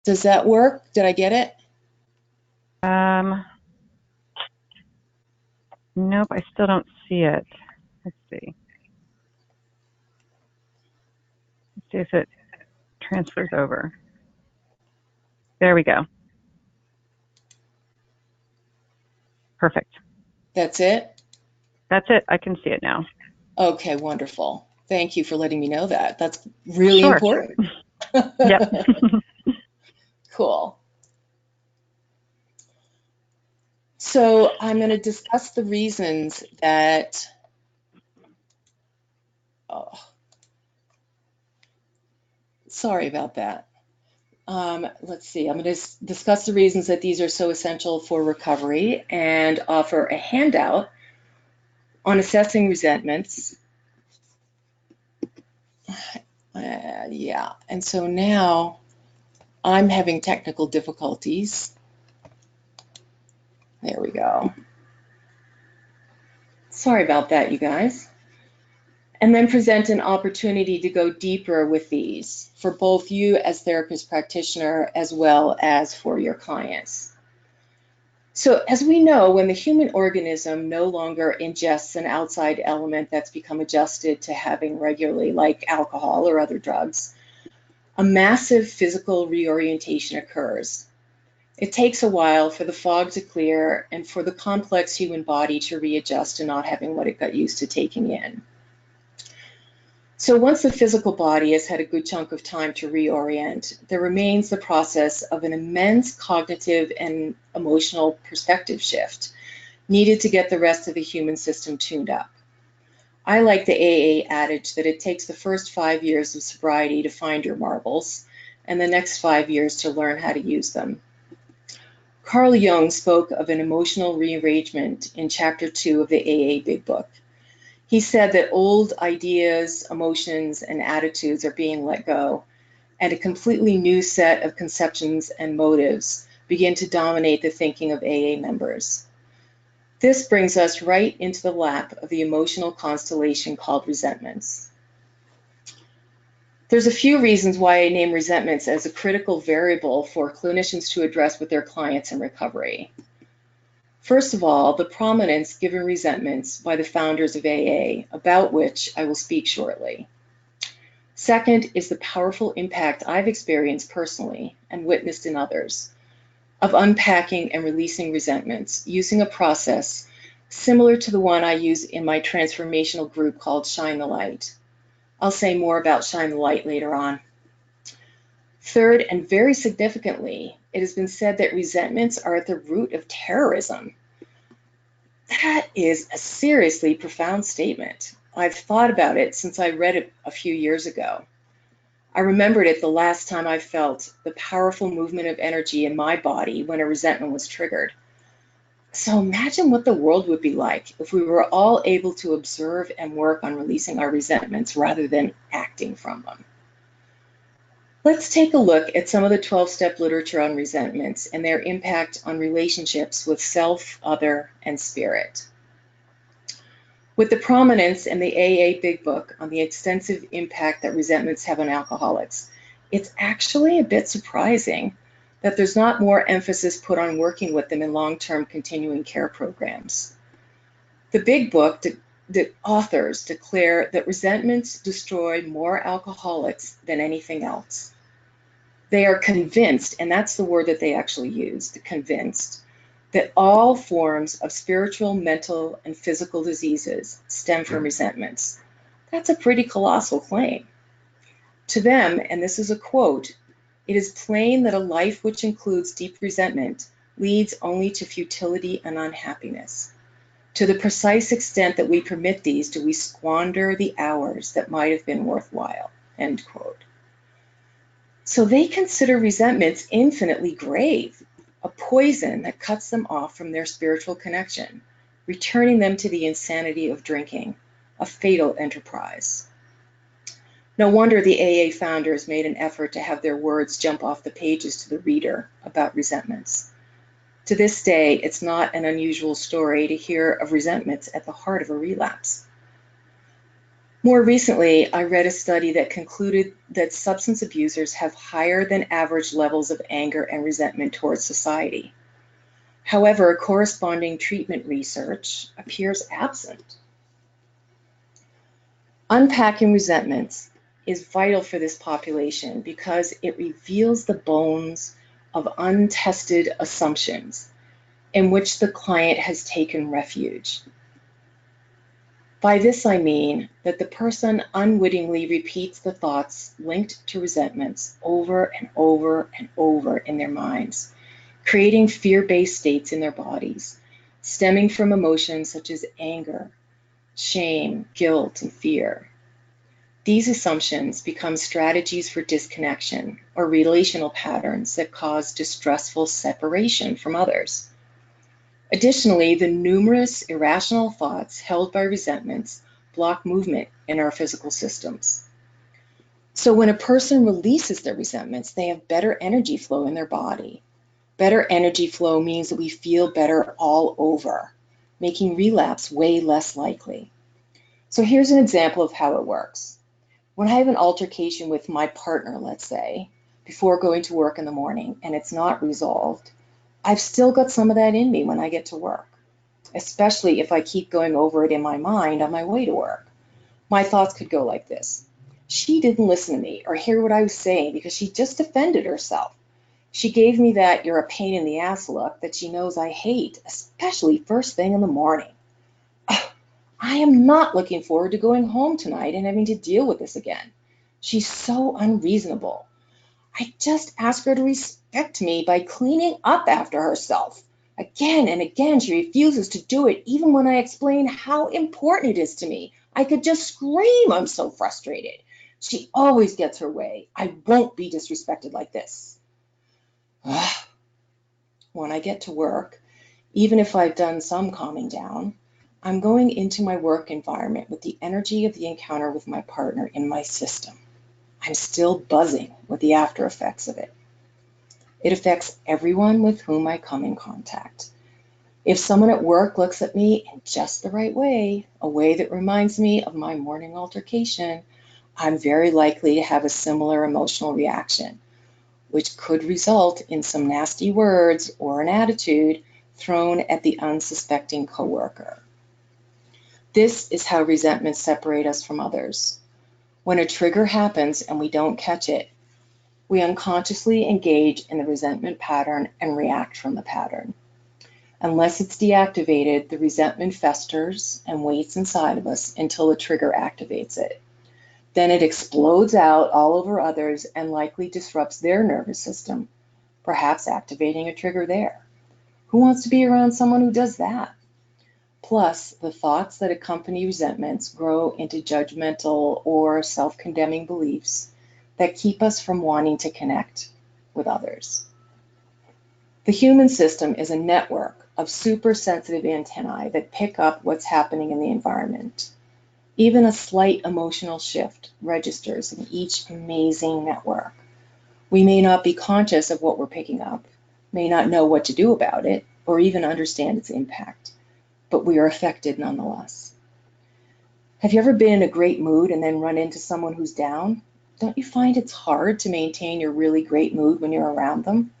Does that work? Did I get it? Nope, I still don't see it. Let's see. Let's see if it transfers over. There we go. Perfect. That's it? That's it. I can see it now. Okay, wonderful. Thank you for letting me know that. That's really Sure. important. Yep. Cool. So I'm going to discuss the reasons that, oh, sorry about that. Let's see, I'm going to discuss the reasons that these are so essential for recovery and offer a handout on assessing resentments. Yeah, and so now I'm having technical difficulties. There we go. Sorry about that, you guys. And then present an opportunity to go deeper with these for both you as therapist practitioner as well as for your clients. So as we know, when the human organism no longer ingests an outside element that's become adjusted to having regularly, like alcohol or other drugs, a massive physical reorientation occurs. It takes a while for the fog to clear and for the complex human body to readjust to not having what it got used to taking in. So once the physical body has had a good chunk of time to reorient, there remains the process of an immense cognitive and emotional perspective shift needed to get the rest of the human system tuned up. I like the AA adage that it takes the first 5 years of sobriety to find your marbles and the next 5 years to learn how to use them. Carl Jung spoke of an emotional rearrangement in Chapter 2 of the AA Big Book. He said that old ideas, emotions, and attitudes are being let go, and a completely new set of conceptions and motives begin to dominate the thinking of AA members. This brings us right into the lap of the emotional constellation called resentments. There's a few reasons why I name resentments as a critical variable for clinicians to address with their clients in recovery. First of all, the prominence given resentments by the founders of AA, about which I will speak shortly. Second is the powerful impact I've experienced personally and witnessed in others of unpacking and releasing resentments using a process similar to the one I use in my transformational group called Shine the Light. I'll say more about Shine the Light later on. Third, and very significantly, it has been said that resentments are at the root of terrorism. That is a seriously profound statement. I've thought about it since I read it a few years ago. I remembered it the last time I felt the powerful movement of energy in my body when a resentment was triggered. So imagine what the world would be like if we were all able to observe and work on releasing our resentments rather than acting from them. Let's take a look at some of the 12-step literature on resentments and their impact on relationships with self, other, and spirit. With the prominence in the AA Big Book on the extensive impact that resentments have on alcoholics, it's actually a bit surprising that there's not more emphasis put on working with them in long-term continuing care programs. The Big Book, the authors declare that resentments destroy more alcoholics than anything else. They are convinced, and that's the word that they actually use, convinced, that all forms of spiritual, mental, and physical diseases stem from resentments. That's a pretty colossal claim. To them, and this is a quote, "It is plain that a life which includes deep resentment leads only to futility and unhappiness. To the precise extent that we permit these, do we squander the hours that might have been worthwhile," end quote. So they consider resentments infinitely grave, a poison that cuts them off from their spiritual connection, returning them to the insanity of drinking, a fatal enterprise. No wonder the AA founders made an effort to have their words jump off the pages to the reader about resentments. To this day, it's not an unusual story to hear of resentments at the heart of a relapse. More recently, I read a study that concluded that substance abusers have higher than average levels of anger and resentment towards society. However, corresponding treatment research appears absent. Unpacking resentments is vital for this population because it reveals the bones of untested assumptions in which the client has taken refuge. By this I mean that the person unwittingly repeats the thoughts linked to resentments over and over and over in their minds, creating fear-based states in their bodies, stemming from emotions such as anger, shame, guilt, and fear. These assumptions become strategies for disconnection or relational patterns that cause distressful separation from others. Additionally, the numerous irrational thoughts held by resentments block movement in our physical systems. So when a person releases their resentments, they have better energy flow in their body. Better energy flow means that we feel better all over, making relapse way less likely. So here's an example of how it works. When I have an altercation with my partner, let's say, before going to work in the morning and it's not resolved, I've still got some of that in me when I get to work, especially if I keep going over it in my mind on my way to work. My thoughts could go like this. She didn't listen to me or hear what I was saying because she just defended herself. She gave me that "you're a pain in the ass" look that she knows I hate, especially first thing in the morning. I am not looking forward to going home tonight and having to deal with this again. She's so unreasonable. I just ask her to respect me by cleaning up after herself. Again and again, she refuses to do it, even when I explain how important it is to me. I could just scream, I'm so frustrated. She always gets her way. I won't be disrespected like this. When I get to work, even if I've done some calming down, I'm going into my work environment with the energy of the encounter with my partner in my system. I'm still buzzing with the after effects of it. It affects everyone with whom I come in contact. If someone at work looks at me in just the right way, a way that reminds me of my morning altercation, I'm very likely to have a similar emotional reaction, which could result in some nasty words or an attitude thrown at the unsuspecting coworker. This is how resentments separate us from others. When a trigger happens and we don't catch it, we unconsciously engage in the resentment pattern and react from the pattern. Unless it's deactivated, the resentment festers and waits inside of us until the trigger activates it. Then it explodes out all over others and likely disrupts their nervous system, perhaps activating a trigger there. Who wants to be around someone who does that? Plus, the thoughts that accompany resentments grow into judgmental or self-condemning beliefs that keep us from wanting to connect with others. The human system is a network of super sensitive antennae that pick up what's happening in the environment. Even a slight emotional shift registers in each amazing network. We may not be conscious of what we're picking up, may not know what to do about it, or even understand its impact, but we are affected nonetheless. Have you ever been in a great mood and then run into someone who's down? Don't you find it's hard to maintain your really great mood when you're around them?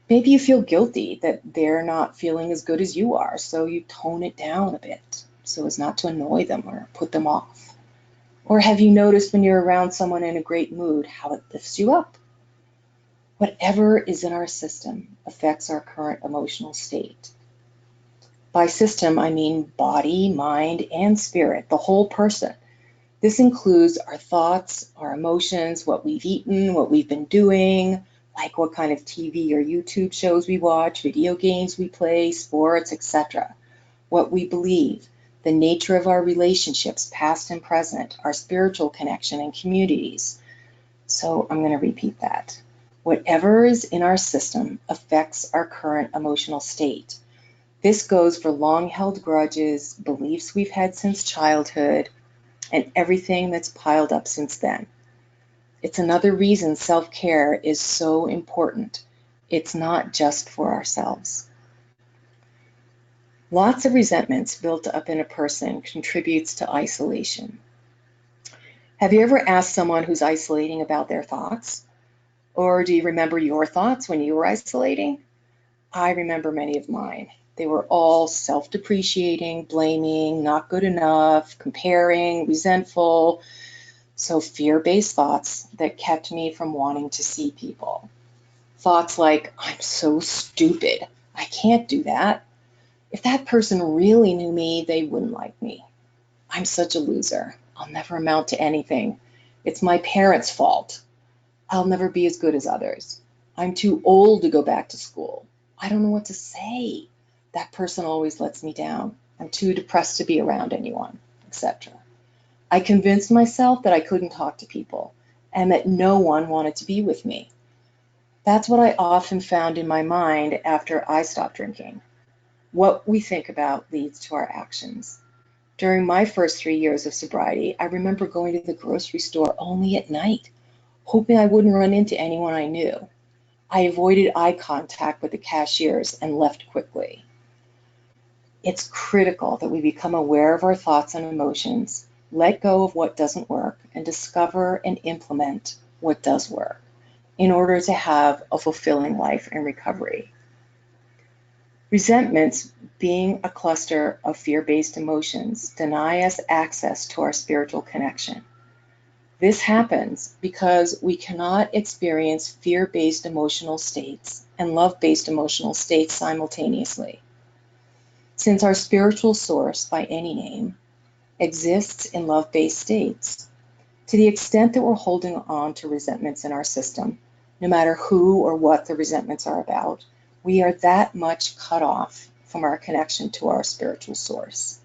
Maybe you feel guilty that they're not feeling as good as you are, so you tone it down a bit so as not to annoy them or put them off. Or have you noticed when you're around someone in a great mood how it lifts you up? Whatever is in our system affects our current emotional state. By system, I mean body, mind, and spirit, the whole person. This includes our thoughts, our emotions, what we've eaten, what we've been doing, like what kind of TV or YouTube shows we watch, video games we play, sports, etc. What we believe, the nature of our relationships, past and present, our spiritual connection and communities. So I'm going to repeat that. Whatever is in our system affects our current emotional state. This goes for long-held grudges, beliefs we've had since childhood, and everything that's piled up since then. It's another reason self-care is so important. It's not just for ourselves. Lots of resentments built up in a person contributes to isolation. Have you ever asked someone who's isolating about their thoughts? Or do you remember your thoughts when you were isolating? I remember many of mine. They were all self-depreciating, blaming, not good enough, comparing, resentful. So fear-based thoughts that kept me from wanting to see people. Thoughts like, I'm so stupid. I can't do that. If that person really knew me, they wouldn't like me. I'm such a loser. I'll never amount to anything. It's my parents' fault. I'll never be as good as others. I'm too old to go back to school. I don't know what to say. That person always lets me down. I'm too depressed to be around anyone, etc. I convinced myself that I couldn't talk to people and that no one wanted to be with me. That's what I often found in my mind after I stopped drinking. What we think about leads to our actions. During my first 3 years of sobriety, I remember going to the grocery store only at night, hoping I wouldn't run into anyone I knew. I avoided eye contact with the cashiers and left quickly. It's critical that we become aware of our thoughts and emotions, let go of what doesn't work, and discover and implement what does work in order to have a fulfilling life in recovery. Resentments, being a cluster of fear-based emotions, deny us access to our spiritual connection. This happens because we cannot experience fear-based emotional states and love-based emotional states simultaneously. Since our spiritual source, by any name, exists in love-based states, to the extent that we're holding on to resentments in our system, no matter who or what the resentments are about, we are that much cut off from our connection to our spiritual source.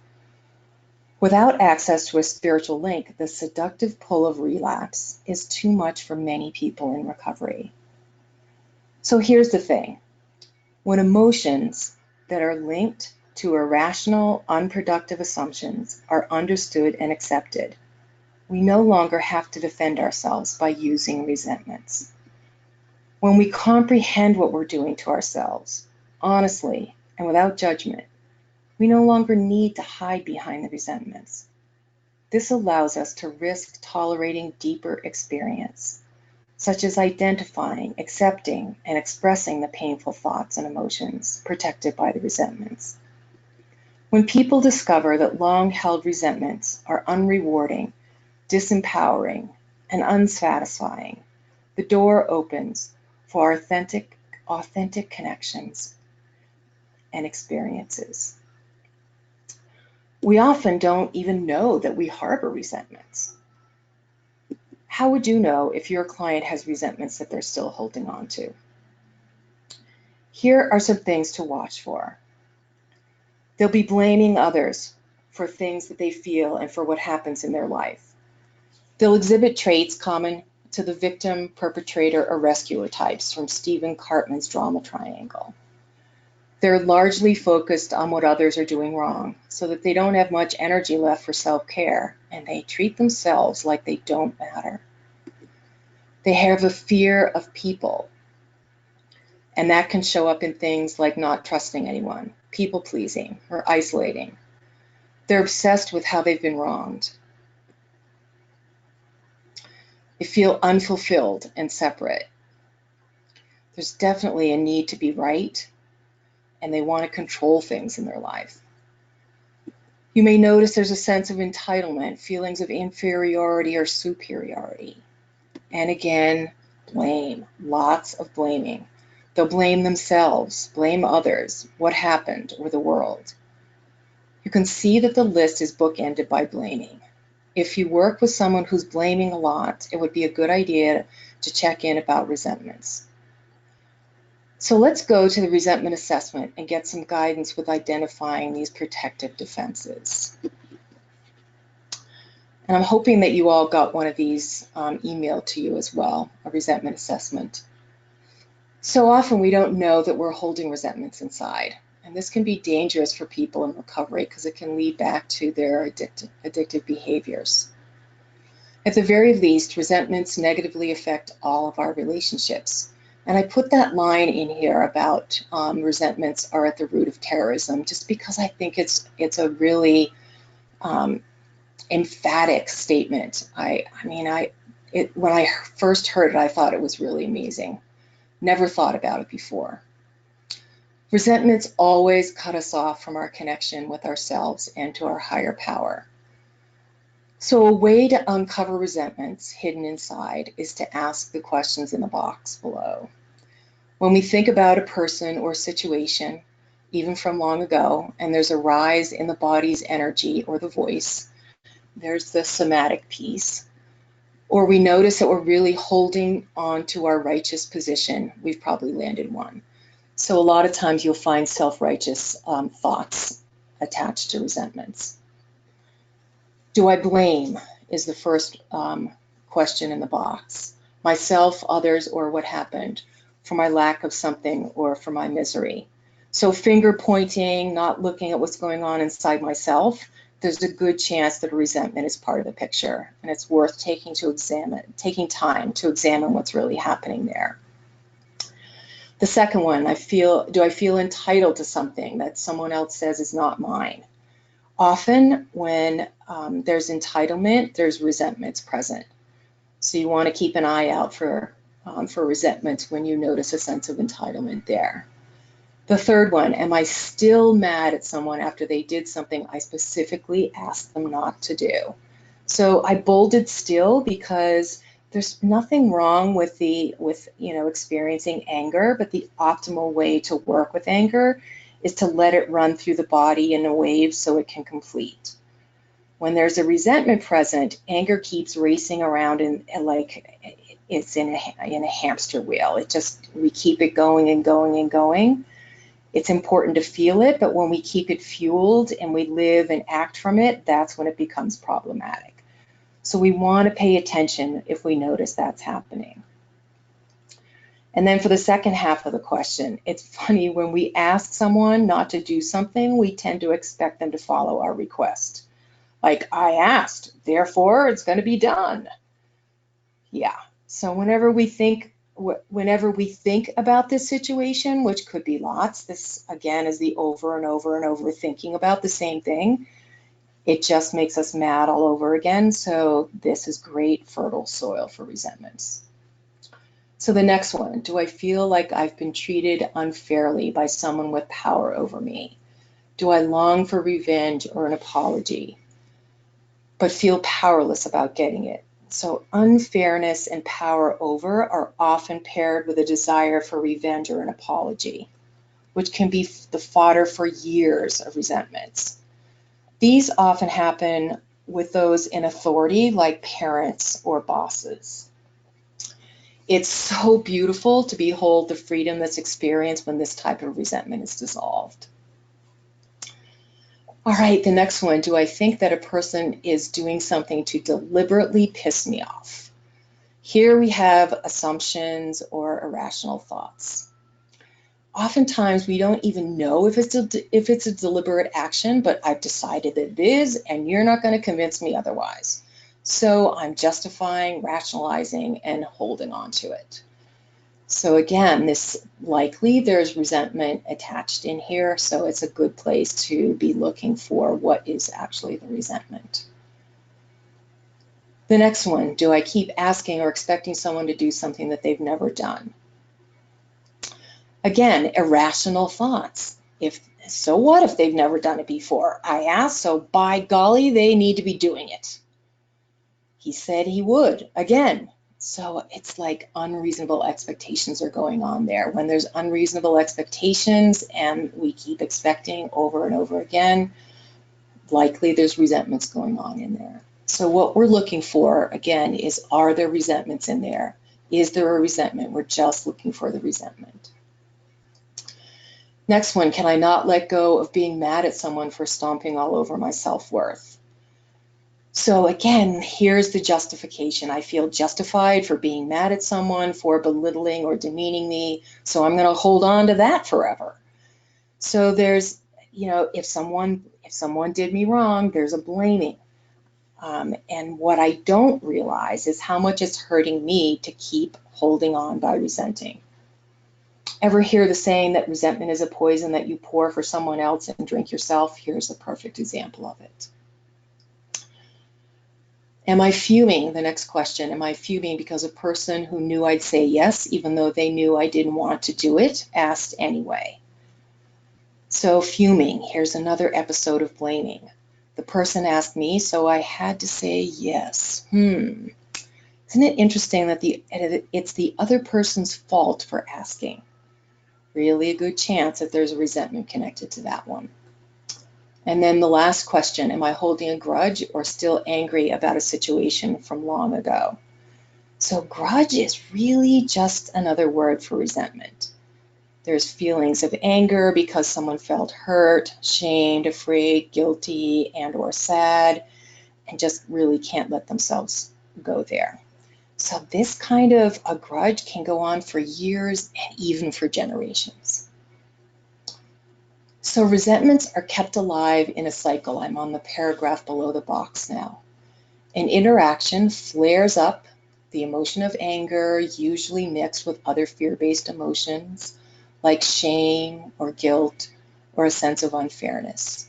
Without access to a spiritual link, the seductive pull of relapse is too much for many people in recovery. So here's the thing. When emotions that are linked to irrational, unproductive assumptions are understood and accepted, we no longer have to defend ourselves by using resentments. When we comprehend what we're doing to ourselves, honestly and without judgment, we no longer need to hide behind the resentments. This allows us to risk tolerating deeper experience, such as identifying, accepting, and expressing the painful thoughts and emotions protected by the resentments. When people discover that long-held resentments are unrewarding, disempowering, and unsatisfying, the door opens for authentic connections and experiences. We often don't even know that we harbor resentments. How would you know if your client has resentments that they're still holding on to? Here are some things to watch for. They'll be blaming others for things that they feel and for what happens in their life. They'll exhibit traits common to the victim, perpetrator, or rescuer types from Stephen Cartman's drama triangle. They're largely focused on what others are doing wrong, so that they don't have much energy left for self-care, and they treat themselves like they don't matter. They have a fear of people, and that can show up in things like not trusting anyone, people-pleasing, or isolating. They're obsessed with how they've been wronged. They feel unfulfilled and separate. There's definitely a need to be right, and they want to control things in their life. You may notice there's a sense of entitlement, feelings of inferiority or superiority. And again, blame, lots of blaming. They'll blame themselves, blame others, what happened, or the world. You can see that the list is bookended by blaming. If you work with someone who's blaming a lot, it would be a good idea to check in about resentments. So let's go to the resentment assessment and get some guidance with identifying these protective defenses. And I'm hoping that you all got one of these emailed to you as well, a resentment assessment. So often we don't know that we're holding resentments inside. And this can be dangerous for people in recovery because it can lead back to their addictive behaviors. At the very least, resentments negatively affect all of our relationships. And I put that line in here about resentments are at the root of terrorism, just because I think it's a really emphatic statement. When I first heard it, I thought it was really amazing. Never thought about it before. Resentments always cut us off from our connection with ourselves and to our higher power. So a way to uncover resentments hidden inside is to ask the questions in the box below. When we think about a person or situation, even from long ago, and there's a rise in the body's energy or the voice, there's the somatic piece, or we notice that we're really holding on to our righteous position, we've probably landed one. So a lot of times you'll find self-righteous thoughts attached to resentments. Do I blame is the first question in the box. Myself, others, or what happened for my lack of something or for my misery. So finger pointing, not looking at what's going on inside myself, there's a good chance that a resentment is part of the picture, and it's worth taking time to examine what's really happening there. The second one, do I feel entitled to something that someone else says is not mine? Often when there's entitlement, there's resentments present. So you want to keep an eye out for resentments when you notice a sense of entitlement there. The third one, am I still mad at someone after they did something I specifically asked them not to do? So I bolded still because there's nothing wrong with experiencing anger, but the optimal way to work with anger is to let it run through the body in a wave so it can complete. When there's a resentment present, anger keeps racing around and like it's in a hamster wheel. We keep it going and going and going. It's important to feel it, but when we keep it fueled and we live and act from it, that's when it becomes problematic. So we want to pay attention if we notice that's happening. And then for the second half of the question, it's funny, when we ask someone not to do something, we tend to expect them to follow our request. Like, I asked, therefore it's going to be done. Yeah, so whenever we think about this situation, which could be lots, this again is the over and over and over thinking about the same thing. It just makes us mad all over again. So this is great fertile soil for resentments. So the next one, do I feel like I've been treated unfairly by someone with power over me? Do I long for revenge or an apology, but feel powerless about getting it? So unfairness and power over are often paired with a desire for revenge or an apology, which can be the fodder for years of resentments. These often happen with those in authority, like parents or bosses. It's so beautiful to behold the freedom that's experienced when this type of resentment is dissolved. All right, the next one, do I think that a person is doing something to deliberately piss me off? Here we have assumptions or irrational thoughts. Oftentimes we don't even know if it's a deliberate action, but I've decided that it is, and you're not going to convince me otherwise. So I'm justifying, rationalizing, and holding on to it. So again, there's resentment attached in here, so it's a good place to be looking for what is actually the resentment. The next one, do I keep asking or expecting someone to do something that they've never done? Again, irrational thoughts. So what if they've never done it before? I asked, so by golly, they need to be doing it. He said he would. Again, so it's like unreasonable expectations are going on there. When there's unreasonable expectations and we keep expecting over and over again, likely there's resentments going on in there. So what we're looking for, again, is, are there resentments in there? Is there a resentment? We're just looking for the resentment. Next one, can I not let go of being mad at someone for stomping all over my self-worth? So again, here's the justification. I feel justified for being mad at someone for belittling or demeaning me, so I'm going to hold on to that forever. So there's, if someone did me wrong, there's a blaming. And what I don't realize is how much it's hurting me to keep holding on by resenting. Ever hear the saying that resentment is a poison that you pour for someone else and drink yourself? Here's a perfect example of it. Am I fuming? The next question. Am I fuming because a person who knew I'd say yes, even though they knew I didn't want to do it, asked anyway? So fuming, here's another episode of blaming. The person asked me, so I had to say yes. Isn't it interesting that it's the other person's fault for asking? Really a good chance that there's a resentment connected to that one. And then the last question, am I holding a grudge or still angry about a situation from long ago? So grudge is really just another word for resentment. There's feelings of anger because someone felt hurt, shamed, afraid, guilty, and or sad, and just really can't let themselves go there. So this kind of a grudge can go on for years and even for generations. So resentments are kept alive in a cycle. I'm on the paragraph below the box now. An interaction flares up, the emotion of anger, usually mixed with other fear-based emotions like shame or guilt or a sense of unfairness,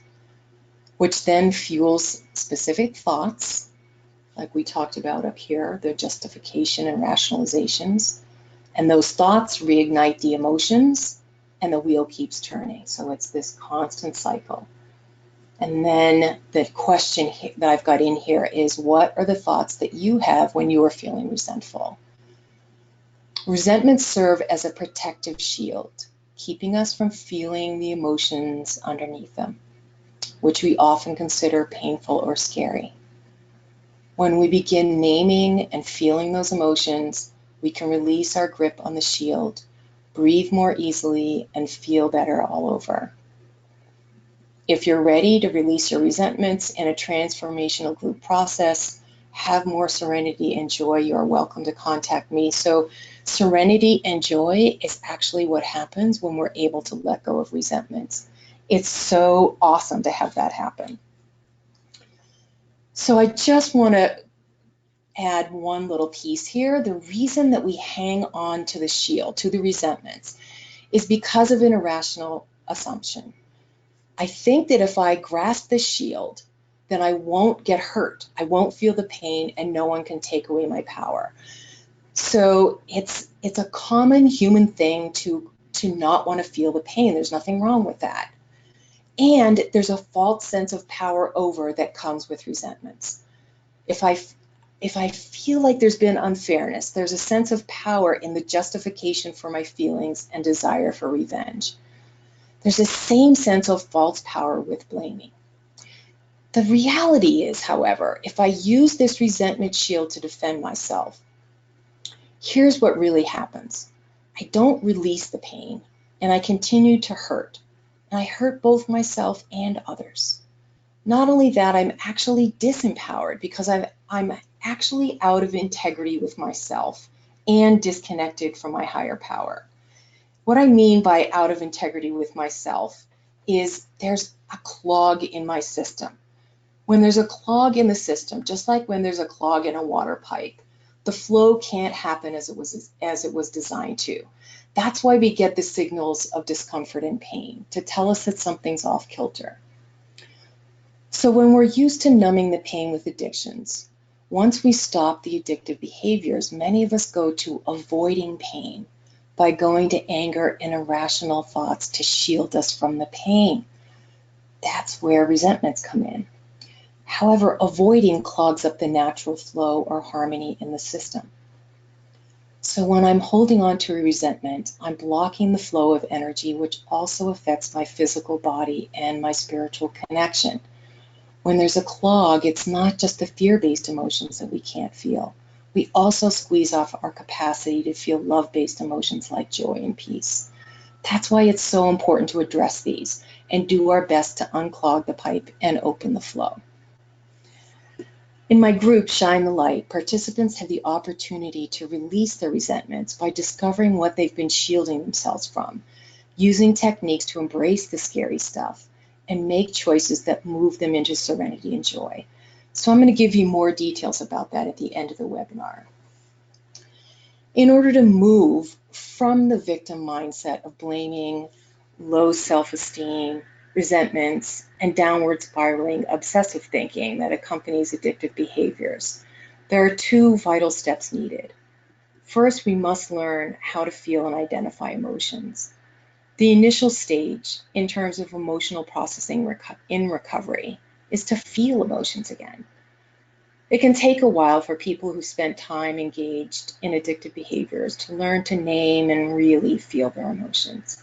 which then fuels specific thoughts, like we talked about up here, the justification and rationalizations. And those thoughts reignite the emotions and the wheel keeps turning. So it's this constant cycle. And then the question that I've got in here is, what are the thoughts that you have when you are feeling resentful? Resentments serve as a protective shield, keeping us from feeling the emotions underneath them, which we often consider painful or scary. When we begin naming and feeling those emotions, we can release our grip on the shield, breathe more easily, and feel better all over. If you're ready to release your resentments in a transformational group process, have more serenity and joy, you're welcome to contact me. So serenity and joy is actually what happens when we're able to let go of resentments. It's so awesome to have that happen. So I just want to add one little piece here. The reason that we hang on to the shield, to the resentments, is because of an irrational assumption. I think that if I grasp the shield, then I won't get hurt. I won't feel the pain and no one can take away my power. So it's a common human thing to not want to feel the pain. There's nothing wrong with that. And there's a false sense of power over that comes with resentments. If I feel like there's been unfairness, there's a sense of power in the justification for my feelings and desire for revenge. There's the same sense of false power with blaming. The reality is, however, if I use this resentment shield to defend myself, here's what really happens. I don't release the pain, and I continue to hurt. And I hurt both myself and others. Not only that, I'm actually disempowered because I'm actually out of integrity with myself and disconnected from my higher power. What I mean by out of integrity with myself is there's a clog in my system. When there's a clog in the system, just like when there's a clog in a water pipe, the flow can't happen as it was designed to. That's why we get the signals of discomfort and pain, to tell us that something's off kilter. So when we're used to numbing the pain with addictions, once we stop the addictive behaviors, many of us go to avoiding pain by going to anger and irrational thoughts to shield us from the pain. That's where resentments come in. However, avoiding clogs up the natural flow or harmony in the system. So when I'm holding on to a resentment, I'm blocking the flow of energy, which also affects my physical body and my spiritual connection. When there's a clog, it's not just the fear-based emotions that we can't feel. We also squeeze off our capacity to feel love-based emotions like joy and peace. That's why it's so important to address these and do our best to unclog the pipe and open the flow. In my group, Shine the Light, participants have the opportunity to release their resentments by discovering what they've been shielding themselves from, using techniques to embrace the scary stuff, and make choices that move them into serenity and joy. So I'm going to give you more details about that at the end of the webinar. In order to move from the victim mindset of blaming, low self-esteem, resentments, and downward spiraling obsessive thinking that accompanies addictive behaviors, There are two vital steps needed. First, we must learn how to feel and identify emotions. The initial stage, in terms of emotional processing in recovery, is to feel emotions again. It can take a while for people who spent time engaged in addictive behaviors to learn to name and really feel their emotions.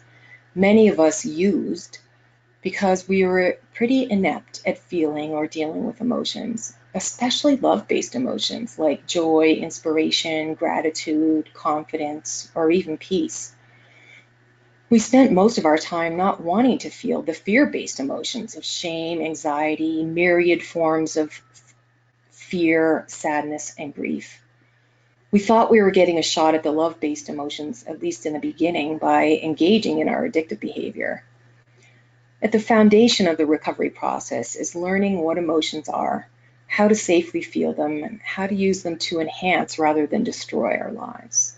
Many of us used because we were pretty inept at feeling or dealing with emotions, especially love-based emotions like joy, inspiration, gratitude, confidence, or even peace. We spent most of our time not wanting to feel the fear-based emotions of shame, anxiety, myriad forms of fear, sadness, and grief. We thought we were getting a shot at the love-based emotions, at least in the beginning, by engaging in our addictive behavior. At the foundation of the recovery process is learning what emotions are, how to safely feel them, and how to use them to enhance rather than destroy our lives.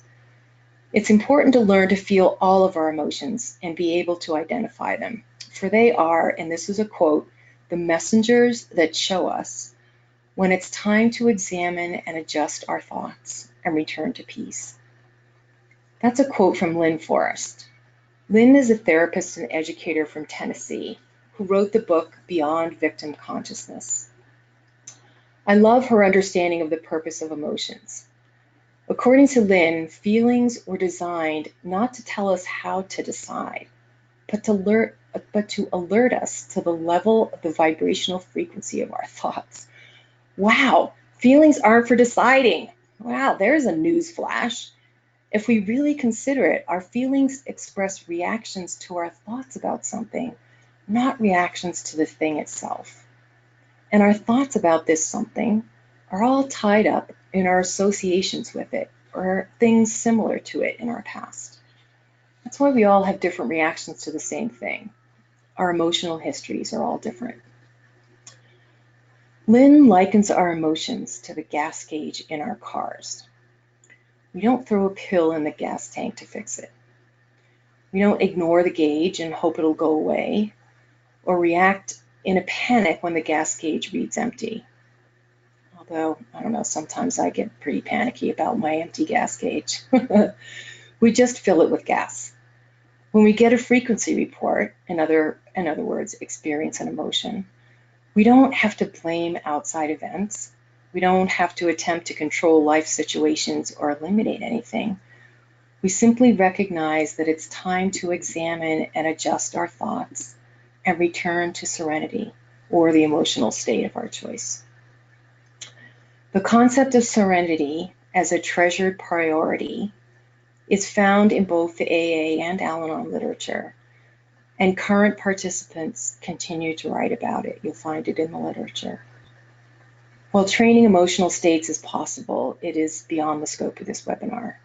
It's important to learn to feel all of our emotions and be able to identify them, for they are, and this is a quote, the messengers that show us when it's time to examine and adjust our thoughts and return to peace. That's a quote from Lynn Forrest. Lynn is a therapist and educator from Tennessee who wrote the book Beyond Victim Consciousness. I love her understanding of the purpose of emotions. According to Lynn, feelings were designed not to tell us how to decide, but to alert us to the level of the vibrational frequency of our thoughts. Wow, feelings aren't for deciding. Wow, there's a news flash. If we really consider it, our feelings express reactions to our thoughts about something, not reactions to the thing itself. And our thoughts about this something are all tied up in our associations with it or things similar to it in our past. That's why we all have different reactions to the same thing. Our emotional histories are all different. Lynn likens our emotions to the gas gauge in our cars. We don't throw a pill in the gas tank to fix it. We don't ignore the gauge and hope it'll go away, or react in a panic when the gas gauge reads empty. Although, I don't know, sometimes I get pretty panicky about my empty gas gauge. We just fill it with gas. When we get a frequency report, in other words, experience an emotion, we don't have to blame outside events. We don't have to attempt to control life situations or eliminate anything. We simply recognize that it's time to examine and adjust our thoughts and return to serenity or the emotional state of our choice. The concept of serenity as a treasured priority is found in both the AA and Al-Anon literature, and current participants continue to write about it. You'll find it in the literature. While training emotional states is possible, it is beyond the scope of this webinar.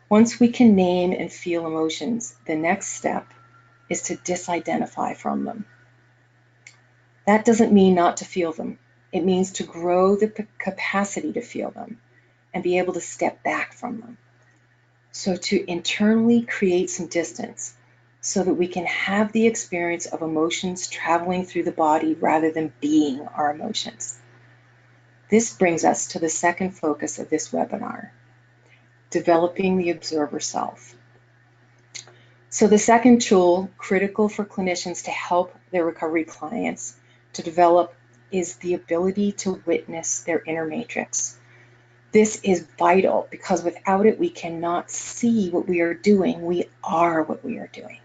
Once we can name and feel emotions, the next step is to disidentify from them. That doesn't mean not to feel them. It means to grow the capacity to feel them and be able to step back from them. So to internally create some distance so that we can have the experience of emotions traveling through the body rather than being our emotions. This brings us to the second focus of this webinar, developing the observer self. So the second tool critical for clinicians to help their recovery clients to develop is the ability to witness their inner matrix. This is vital because without it, we cannot see what we are doing. We are what we are doing.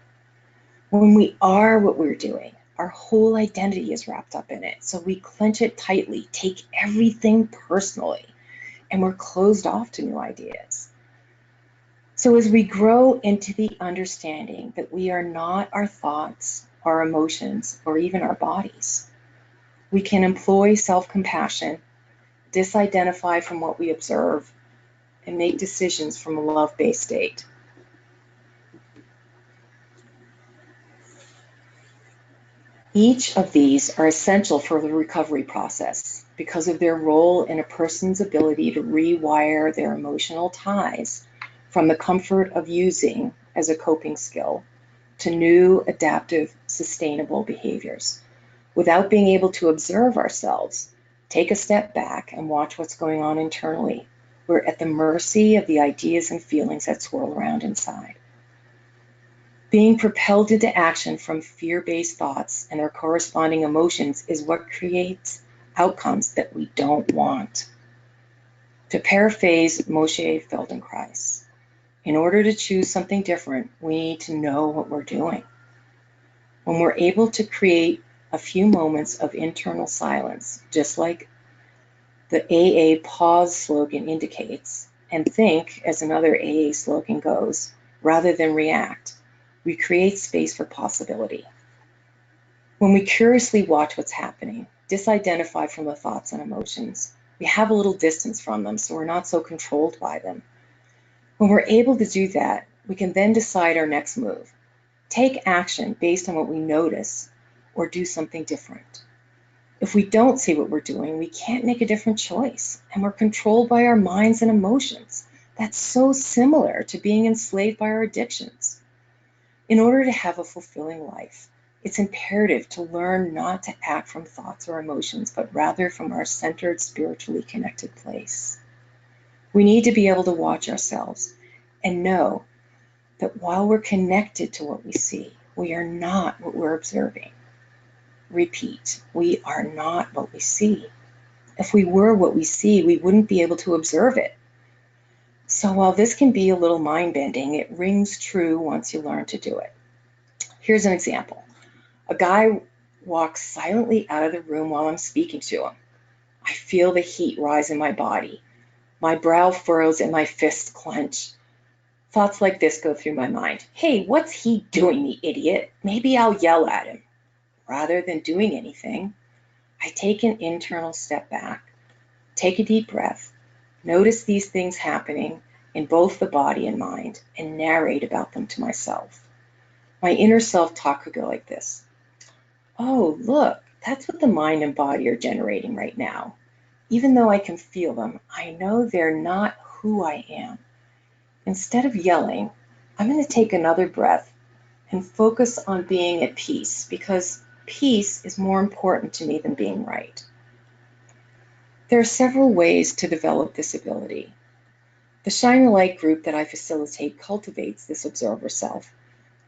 When we are what we're doing, our whole identity is wrapped up in it. So we clench it tightly, take everything personally, and we're closed off to new ideas. So as we grow into the understanding that we are not our thoughts, our emotions, or even our bodies, we can employ self-compassion, disidentify from what we observe, and make decisions from a love-based state. Each of these are essential for the recovery process because of their role in a person's ability to rewire their emotional ties from the comfort of using as a coping skill to new, adaptive, sustainable behaviors. Without being able to observe ourselves, Take a step back and watch what's going on internally. We're at the mercy of the ideas and feelings that swirl around inside. Being propelled into action from fear-based thoughts and their corresponding emotions is what creates outcomes that we don't want. To paraphrase Moshe Feldenkrais, in order to choose something different, we need to know what we're doing. When we're able to create a few moments of internal silence, just like the AA pause slogan indicates, and think, as another AA slogan goes, rather than react, we create space for possibility. When we curiously watch what's happening, disidentify from the thoughts and emotions, we have a little distance from them, so we're not so controlled by them. When we're able to do that, we can then decide our next move. Take action based on what we notice, or do something different. If we don't see what we're doing, we can't make a different choice, and we're controlled by our minds and emotions. That's so similar to being enslaved by our addictions. In order to have a fulfilling life, it's imperative to learn not to act from thoughts or emotions, but rather from our centered, spiritually connected place. We need to be able to watch ourselves and know that while we're connected to what we see, we are not what we're observing. Repeat, we are not what we see. If we were what we see, we wouldn't be able to observe it. So while this can be a little mind-bending, it rings true once you learn to do it. Here's an example. A guy walks silently out of the room while I'm speaking to him. I feel the heat rise in my body. My brow furrows and my fists clench. Thoughts like this go through my mind. Hey, what's he doing, the idiot? Maybe I'll yell at him. Rather than doing anything, I take an internal step back, take a deep breath, notice these things happening in both the body and mind, and narrate about them to myself. My inner self-talk could go like this. Oh, look, that's what the mind and body are generating right now. Even though I can feel them, I know they're not who I am. Instead of yelling, I'm going to take another breath and focus on being at peace, because peace is more important to me than being right. There are several ways to develop this ability. The Shine a Light group that I facilitate cultivates this observer self,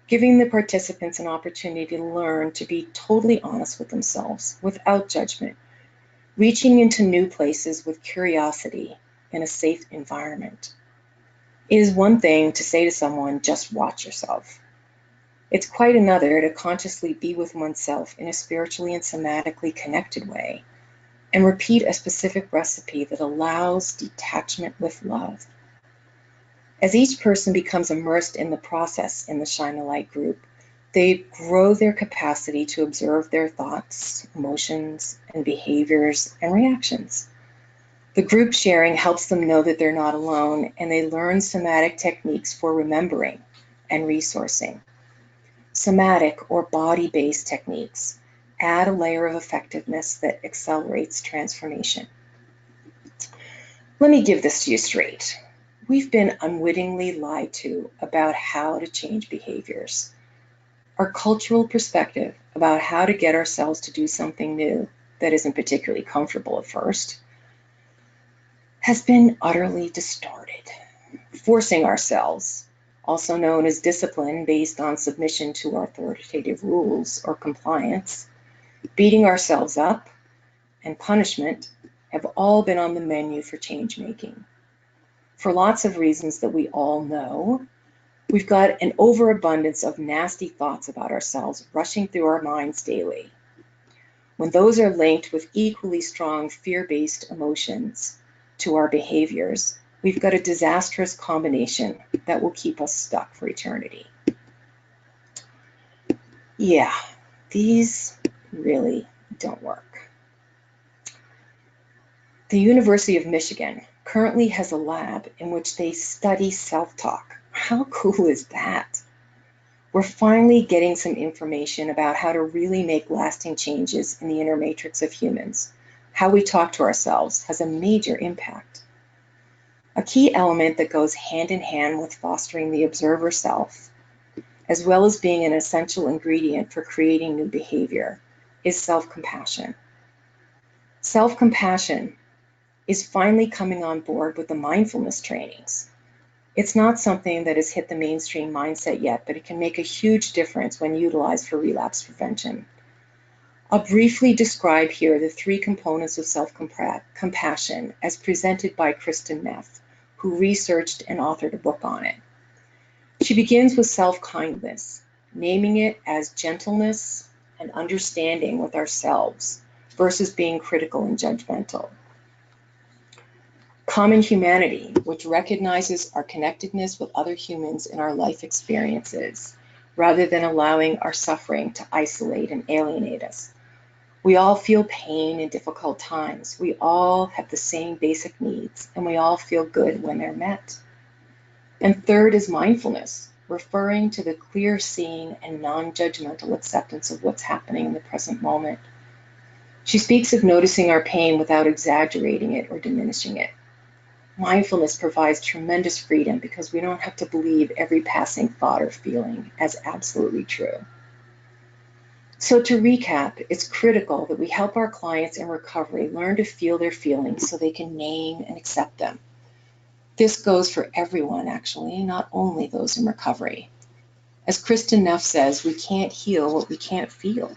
giving the participants an opportunity to learn to be totally honest with themselves, without judgment, reaching into new places with curiosity in a safe environment. It is one thing to say to someone, just watch yourself. It's quite another to consciously be with oneself in a spiritually and somatically connected way, and repeat a specific recipe that allows detachment with love. As each person becomes immersed in the process in the Shine a Light group, they grow their capacity to observe their thoughts, emotions, and behaviors and reactions. The group sharing helps them know that they're not alone, and they learn somatic techniques for remembering and resourcing. Somatic or body-based techniques add a layer of effectiveness that accelerates transformation. Let me give this to you straight. We've been unwittingly lied to about how to change behaviors. Our cultural perspective about how to get ourselves to do something new that isn't particularly comfortable at first has been utterly distorted. Forcing ourselves, also known as discipline based on submission to authoritative rules or compliance, beating ourselves up, and punishment have all been on the menu for change making. For lots of reasons that we all know, we've got an overabundance of nasty thoughts about ourselves rushing through our minds daily. When those are linked with equally strong fear-based emotions to our behaviors, we've got a disastrous combination that will keep us stuck for eternity. Yeah, these really don't work. The University of Michigan currently has a lab in which they study self-talk. How cool is that? We're finally getting some information about how to really make lasting changes in the inner matrix of humans. How we talk to ourselves has a major impact. A key element that goes hand in hand with fostering the observer self, as well as being an essential ingredient for creating new behavior, is self-compassion. Self-compassion is finally coming on board with the mindfulness trainings. It's not something that has hit the mainstream mindset yet, but it can make a huge difference when utilized for relapse prevention. I'll briefly describe here the three components of self-compassion as presented by Kristin Neff, who researched and authored a book on it. She begins with self-kindness, naming it as gentleness and understanding with ourselves versus being critical and judgmental. Common humanity, which recognizes our connectedness with other humans in our life experiences, rather than allowing our suffering to isolate and alienate us. We all feel pain in difficult times. We all have the same basic needs, and we all feel good when they're met. And third is mindfulness, referring to the clear seeing and non-judgmental acceptance of what's happening in the present moment. She speaks of noticing our pain without exaggerating it or diminishing it. Mindfulness provides tremendous freedom because we don't have to believe every passing thought or feeling as absolutely true. So to recap, it's critical that we help our clients in recovery learn to feel their feelings so they can name and accept them. This goes for everyone, actually, not only those in recovery. As Kristin Neff says, we can't heal what we can't feel.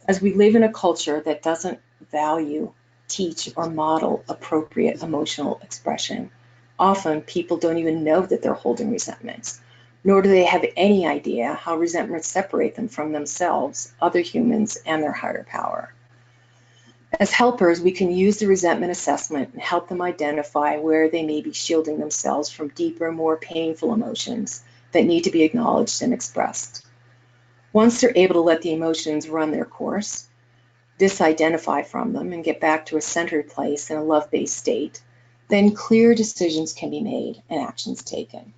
As we live in a culture that doesn't value, teach, or model appropriate emotional expression, often people don't even know that they're holding resentments, nor do they have any idea how resentments separate them from themselves, other humans, and their higher power. As helpers, we can use the resentment assessment and help them identify where they may be shielding themselves from deeper, more painful emotions that need to be acknowledged and expressed. Once they're able to let the emotions run their course, disidentify from them, and get back to a centered place in a love-based state, then clear decisions can be made and actions taken.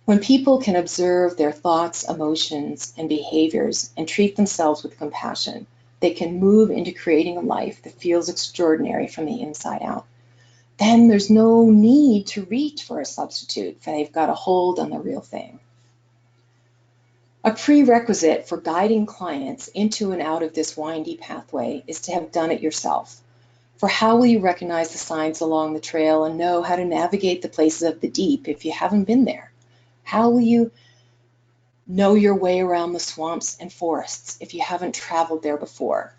When people can observe their thoughts, emotions, and behaviors and treat themselves with compassion, they can move into creating a life that feels extraordinary from the inside out. Then there's no need to reach for a substitute if they've got a hold on the real thing. A prerequisite for guiding clients into and out of this windy pathway is to have done it yourself. For how will you recognize the signs along the trail and know how to navigate the places of the deep if you haven't been there? How will you know your way around the swamps and forests if you haven't traveled there before?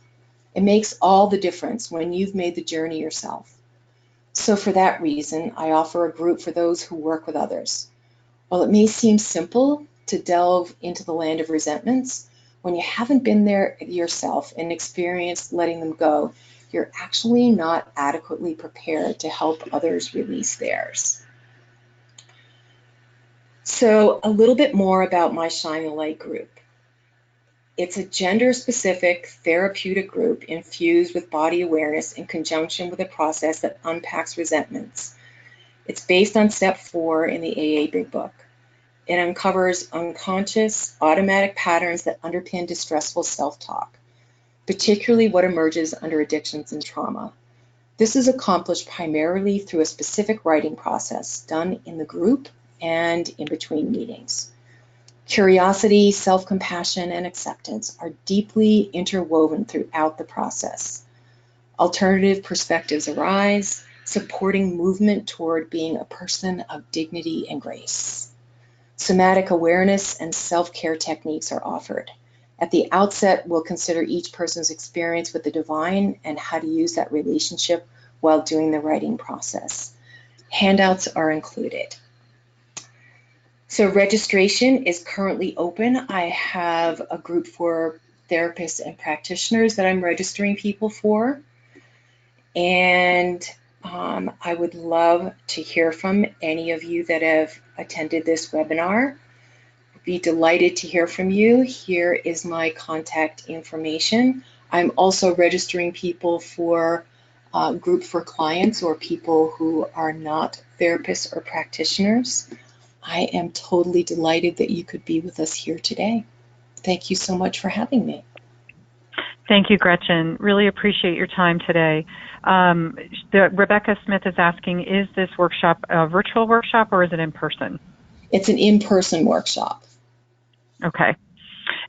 It makes all the difference when you've made the journey yourself. So for that reason, I offer a group for those who work with others. While it may seem simple to delve into the land of resentments, when you haven't been there yourself and experienced letting them go, you're actually not adequately prepared to help others release theirs. So a little bit more about my Shine a Light group. It's a gender-specific therapeutic group infused with body awareness in conjunction with a process that unpacks resentments. It's based on step 4 in the AA Big Book. It uncovers unconscious, automatic patterns that underpin distressful self-talk, particularly what emerges under addictions and trauma. This is accomplished primarily through a specific writing process done in the group and in between meetings. Curiosity, self-compassion, and acceptance are deeply interwoven throughout the process. Alternative perspectives arise, supporting movement toward being a person of dignity and grace. Somatic awareness and self-care techniques are offered. At the outset, we'll consider each person's experience with the divine and how to use that relationship while doing the writing process. Handouts are included. So registration is currently open. I have a group for therapists and practitioners that I'm registering people for. And I would love to hear from any of you that have attended this webinar. I'd be delighted to hear from you. Here is my contact information. I'm also registering people for a group for clients or people who are not therapists or practitioners. I am totally delighted that you could be with us here today. Thank you so much for having me. Thank you, Gretchen. Really appreciate your time today. Rebecca Smith is asking, is this workshop a virtual workshop or is it in person? It's an in-person workshop. Okay.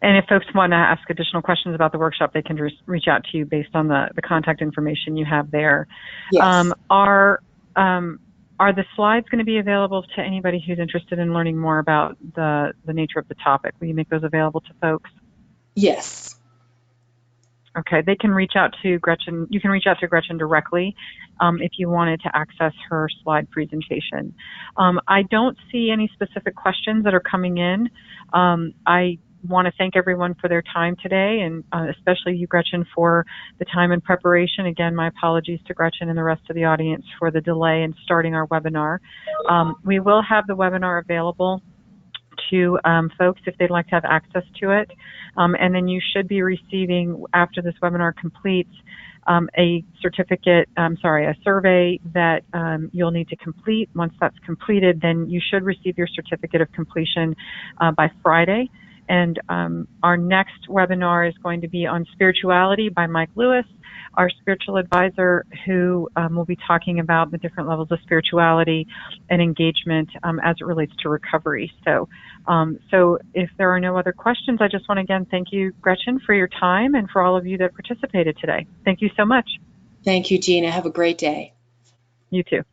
And if folks want to ask additional questions about the workshop, they can just reach out to you based on the contact information you have there. Yes. Are the slides going to be available to anybody who's interested in learning more about the nature of the topic? Will you make those available to folks? Yes. Okay, they can reach out to Gretchen. You can reach out to Gretchen directly if you wanted to access her slide presentation. I don't see any specific questions that are coming in. I want to thank everyone for their time today, and especially you, Gretchen, for the time and preparation. Again, my apologies to Gretchen and the rest of the audience for the delay in starting our webinar. We will have the webinar available to folks if they'd like to have access to it. And then you should be receiving, after this webinar completes, a survey that you'll need to complete. Once that's completed, then you should receive your certificate of completion by Friday. And our next webinar is going to be on spirituality by Mike Lewis, our spiritual advisor, who will be talking about the different levels of spirituality and engagement as it relates to recovery. So if there are no other questions, I just want to again thank you, Gretchen, for your time and for all of you that participated today. Thank you so much. Thank you, Gina. Have a great day. You too.